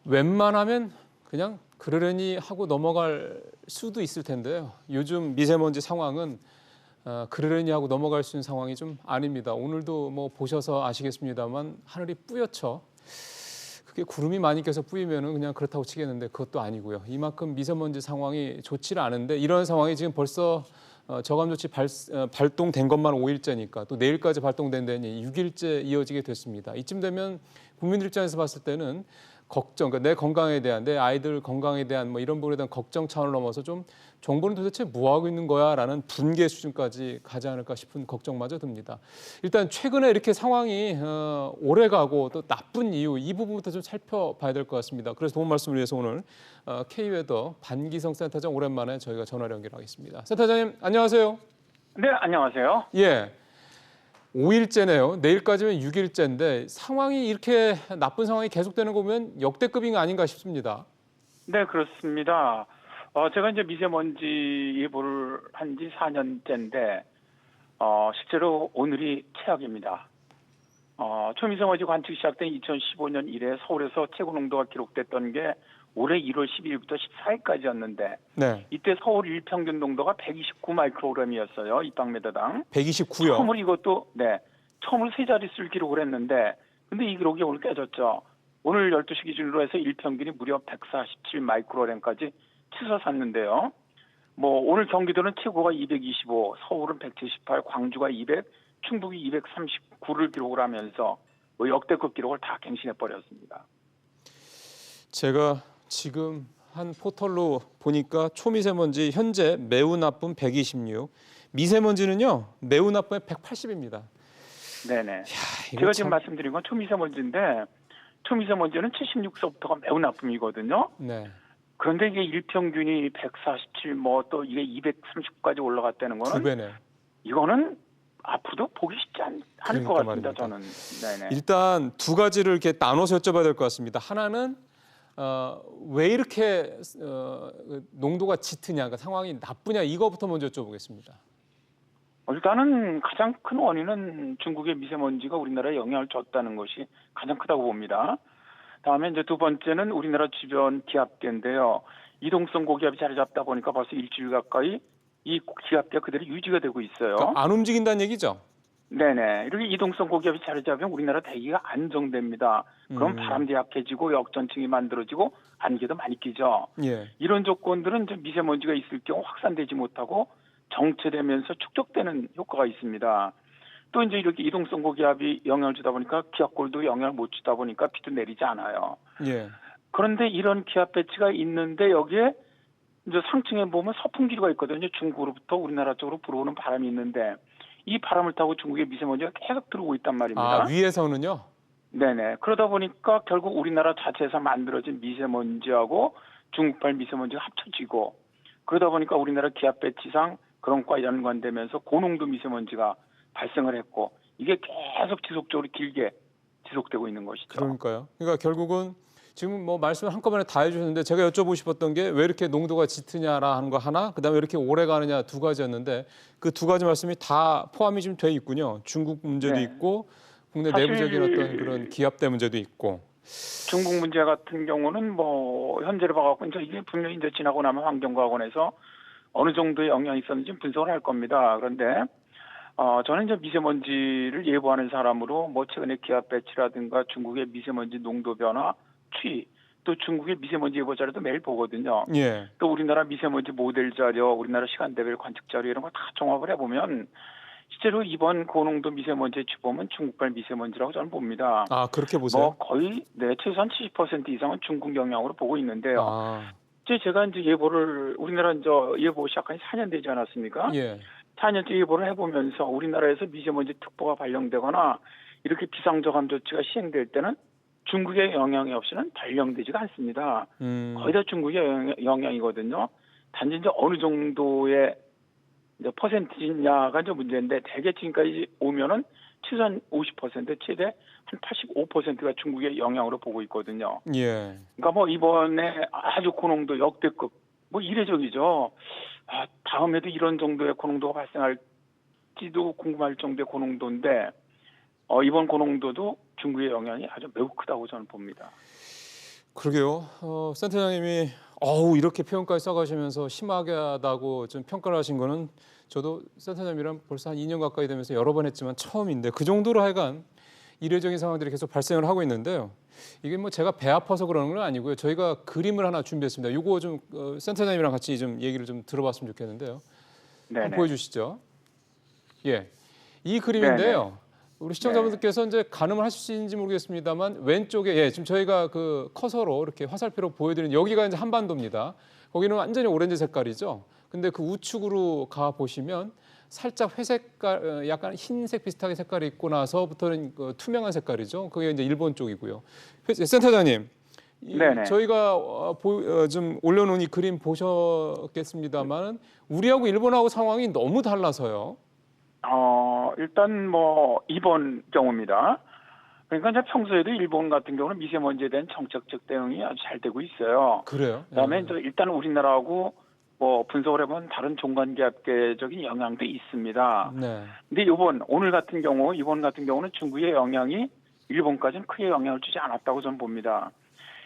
웬만하면 그냥 그러려니 하고 넘어갈 수도 있을 텐데요. 요즘 미세먼지 상황은 그러려니 하고 넘어갈 수 있는 상황이 좀 아닙니다. 오늘도 뭐 보셔서 아시겠습니다만 하늘이 뿌옇죠. 그게 구름이 많이 껴서 뿌이면은 그냥 그렇다고 치겠는데 그것도 아니고요. 이만큼 미세먼지 상황이 좋지는 않은데 이런 상황이 지금 벌써 저감 조치 발동된 것만 5일째니까 또 내일까지 발동된다니 6일째 이어지게 됐습니다. 이쯤 되면 국민들 입장에서 봤을 때는 걱정, 그러니까 내 건강에 대한, 내 아이들 건강에 대한 뭐 이런 부분에 대한 걱정 차원을 넘어서 좀 정부는 도대체 뭐 하고 있는 거야라는 분개 수준까지 가지 않을까 싶은 걱정마저 듭니다. 일단 최근에 이렇게 상황이 오래 가고 또 나쁜 이유 이 부분부터 좀 살펴봐야 될 것 같습니다. 그래서 도움 말씀을 위해서 오늘 K웨더 반기성 센터장 오랜만에 저희가 전화를 연결하겠습니다. 센터장님 안녕하세요. 네, 안녕하세요. 예. 5일째네요. 내일까지면 6일째인데 상황이 이렇게 나쁜 상황이 계속되는 거 보면 역대급인 거 아닌가 싶습니다. 네, 그렇습니다. 제가 이제 미세먼지 예보를 한 지 4년째인데, 실제로 오늘이 최악입니다. 초미세먼지 관측 시작된 2015년 이래 서울에서 최고 농도가 기록됐던 게 올해 1월 12일부터 14일까지였는데, 네. 이때 서울 일평균 농도가 129 마이크로그램이었어요. 입방미터당. 129요. 처음으로 이것도, 네, 처음으로 세 자릿수를 기록을 했는데, 근데 이 기록이 오늘 깨졌죠. 오늘 12시 기준으로 해서 일평균이 무려 147 마이크로그램까지 치솟았는데요. 뭐, 오늘 경기도는 최고가 225, 서울은 178, 광주가 200, 충북이 239를 기록을 하면서 뭐 역대급 기록을 다 갱신해버렸습니다. 제가 지금 한 포털로 보니까 초미세먼지 현재 매우 나쁨 126, 미세먼지는요 매우 나쁨의 180입니다. 네네. 이거 제가 참- 지금 말씀드린 건 초미세먼지인데, 초미세먼지는 76서부터가 매우 나쁨이거든요. 네. 그런데 이게 일평균이 147, 뭐 또 이게 230까지 올라갔다는 두 거는 배네요. 이거는 앞으로도 보기 쉽지 않을 것 그러니까 같습니다. 말입니다. 저는. 네네. 일단 두 가지를 이렇게 나눠서 여쭤봐야 될 것 같습니다. 하나는 왜 이렇게 농도가 짙으냐, 그러니까 상황이 나쁘냐 이거부터 먼저 여쭤보겠습니다. 일단은 가장 큰 원인은 중국의 미세먼지가 우리나라에 영향을 줬다는 것이 가장 크다고 봅니다. 다음에 이제 두 번째는 우리나라 주변 기압계인데요. 이동성 고기압이 자리 잡다 보니까 벌써 일주일 가까이 이 기압계가 그대로 유지가 되고 있어요. 그러니까 안 움직인다는 얘기죠? 네네. 이렇게 이동성 고기압이 자리 잡으면 우리나라 대기가 안정됩니다. 그럼 음. 바람도 약해지고 역전층이 만들어지고 안개도 많이 끼죠. 예. 이런 조건들은 이제 미세먼지가 있을 경우 확산되지 못하고 정체되면서 축적되는 효과가 있습니다. 또 이제 이렇게 이동성 고기압이 영향을 주다 보니까 기압골도 영향을 못 주다 보니까 비도 내리지 않아요. 예. 그런데 이런 기압 배치가 있는데 여기에 이제 상층에 보면 서풍기류가 있거든요. 중국으로부터 우리나라 쪽으로 불어오는 바람이 있는데 이 바람을 타고 중국의 미세먼지가 계속 들어오고 있단 말입니다. 아, 위에서는요? 네네. 그러다 보니까 결국 우리나라 자체에서 만들어진 미세먼지하고 중국발 미세먼지가 합쳐지고 그러다 보니까 우리나라 기압 배치상 그런 과 연관되면서 고농도 미세먼지가 발생을 했고 이게 계속 지속적으로 길게 지속되고 있는 것이죠. 그러니까요. 그러니까 결국은 지금 뭐 말씀을 한꺼번에 다 해주셨는데 제가 여쭤보고 싶었던 게 왜 이렇게 농도가 짙으냐라 하는 거 하나, 그다음에 왜 이렇게 오래 가느냐 두 가지였는데 그 두 가지 말씀이 다 포함이 좀 돼 있군요. 중국 문제도 네. 있고 국내 사실 내부적인 어떤 그런 기압대 문제도 있고. 중국 문제 같은 경우는 뭐 현재를 봐갖고 이제 이게 분명히 이제 지나고 나면 환경과학원에서 어느 정도의 영향이 있었는지 분석을 할 겁니다. 그런데 저는 이제 미세먼지를 예보하는 사람으로 뭐 최근에 기압 배치라든가 중국의 미세먼지 농도 변화, 추이, 또 중국의 미세먼지 예보 자료도 매일 보거든요. 예. 또 우리나라 미세먼지 모델 자료, 우리나라 시간대별 관측 자료 이런 거 다 종합을 해보면 실제로 이번 고농도 미세먼지의 주범은 중국발 미세먼지라고 저는 봅니다. 아, 그렇게 보세요? 뭐 거의 최소한 70% 이상은 중국 영향으로 보고 있는데요. 아, 제가 이제 예보를 우리나라 이제 예보 시작한 지 4년 되지 않았습니까? 예. 4년째 예보를 해보면서 우리나라에서 미세먼지 특보가 발령되거나 이렇게 비상저감 조치가 시행될 때는 중국의 영향이 없이는 발령되지가 않습니다. 거의 다 중국의 영향이거든요. 단지 이제 어느 정도의 이제 퍼센트냐가 이제 문제인데 대개 지금까지 오면은 최소한 50% 최대 한 85%가 중국의 영향으로 보고 있거든요. 예. 그러니까 뭐 이번에 아주 고농도 역대급 뭐 이례적이죠. 다음에도 이런 정도의 고농도가 발생할지도 궁금할 정도의 고농도인데 이번 고농도도 중국의 영향이 아주 매우 크다고 저는 봅니다. 그러게요. 센터장님이 이렇게 표현까지 써가시면서 심하다고 좀 평가를 하신 거는 저도 센터장님이랑 벌써 한 2년 가까이 되면서 여러 번 했지만 처음인데 그 정도로 하여간 이례적인 상황들이 계속 발생을 하고 있는데요. 이게 뭐 제가 배 아파서 그러는 건 아니고요. 저희가 그림을 하나 준비했습니다. 이거 좀 센터장님이랑 같이 좀 얘기를 좀 들어봤으면 좋겠는데요. 한번 네네. 보여주시죠. 예, 이 그림인데요. 네네. 우리 시청자분들께서 이제 가늠을 하실 수 있는지 모르겠습니다만 왼쪽에 지금 저희가 그 커서로 이렇게 화살표로 보여드리는 여기가 이제 한반도입니다. 거기는 완전히 오렌지 색깔이죠. 근데 그 우측으로 가 보시면 살짝 회색깔, 약간 흰색 비슷하게 색깔이 있고 나서부터는 그 투명한 색깔이죠. 그게 이제 일본 쪽이고요. 센터장님, 네네. 저희가 좀 올려놓은 이 그림 보셨겠습니다만 우리하고 일본하고 상황이 너무 달라서요. 일단 뭐 이번 경우입니다. 그러니까 이제 평소에도 일본 같은 경우는 미세먼지에 대한 정책적 대응이 아주 잘 되고 있어요. 그래요? 그다음에 예. 이제 일단 우리나라하고 뭐 분석을 해보면 다른 종관계학계적인 영향도 있습니다. 네. 근데 이번 같은 경우는 중국의 영향이 일본까지는 크게 영향을 주지 않았다고 저는 봅니다.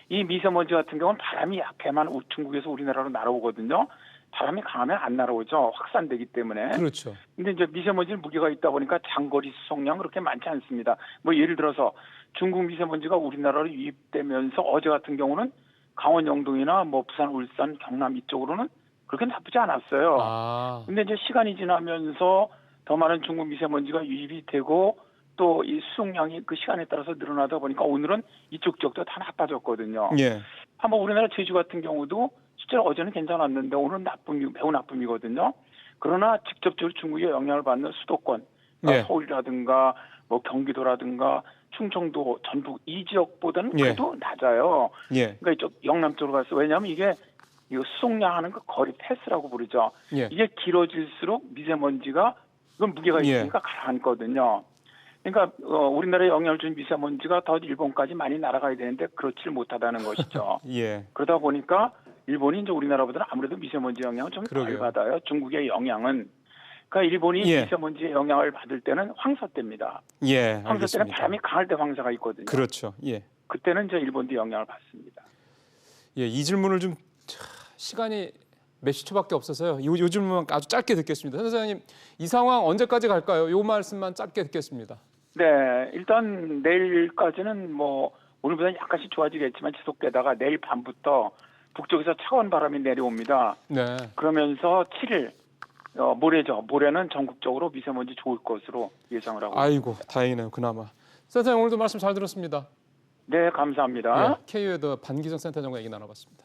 이 미세먼지 같은 경우는 바람이 약해만 중국에서 우리나라로 날아오거든요. 바람이 강하면 안 날아오죠. 확산되기 때문에. 그렇죠. 근데 이제 미세먼지는 무게가 있다 보니까 장거리 수송량 그렇게 많지 않습니다. 뭐 예를 들어서 중국 미세먼지가 우리나라로 유입되면서 어제 같은 경우는 강원 영동이나 뭐 부산, 울산, 경남 이쪽으로는 그렇게 나쁘지 않았어요. 아, 근데 이제 시간이 지나면서 더 많은 중국 미세먼지가 유입이 되고 또 이 수송량이 그 시간에 따라서 늘어나다 보니까 오늘은 이쪽 지역도 다 나빠졌거든요. 예, 한번 우리나라 제주 같은 경우도 실제로 어제는 괜찮았는데 오늘은 매우 나쁨이거든요. 그러나 직접적으로 중국의 영향을 받는 수도권, 예. 서울이라든가 뭐 경기도라든가 충청도, 전북 이 지역보다는 예. 그래도 낮아요. 예, 그러니까 이쪽 영남 쪽으로 갔어. 왜냐하면 이게 이거 수송량하는 그 거리 패스라고 부르죠. 예. 이게 길어질수록 미세먼지가 이건 무게가 예. 있으니까 가라앉거든요. 그러니까 우리나라에 영향을 준 미세먼지가 더 일본까지 많이 날아가야 되는데 그렇지 못하다는 것이죠. 예. 그러다 보니까 일본이 이제 우리나라보다는 아무래도 미세먼지 영향을 좀 덜 그러게요. 받아요. 중국의 영향은. 그러니까 일본이 예. 미세먼지의 영향을 받을 때는 황사 때입니다. 예, 황사 때는 알겠습니다. 바람이 강할 때 황사가 있거든요. 그렇죠. 예. 그때는 이제 일본도 영향을 받습니다. 예, 이 질문을 좀 시간이 몇십 초밖에 없어서요. 요 질문만 아주 짧게 듣겠습니다. 선생님, 이 상황 언제까지 갈까요? 요 말씀만 짧게 듣겠습니다. 네, 일단 내일까지는 뭐 오늘보다는 약간씩 좋아지겠지만 지속되다가 내일 밤부터 북쪽에서 차가운 바람이 내려옵니다. 네. 그러면서 7일 모레죠. 모레는 전국적으로 미세먼지 좋을 것으로 예상을 하고 아이고, 있습니다. 다행이네요. 그나마. 센터장 오늘도 말씀 잘 들었습니다. 네, 감사합니다. 예, KU의 더 반기성 센터장과 얘기 나눠봤습니다.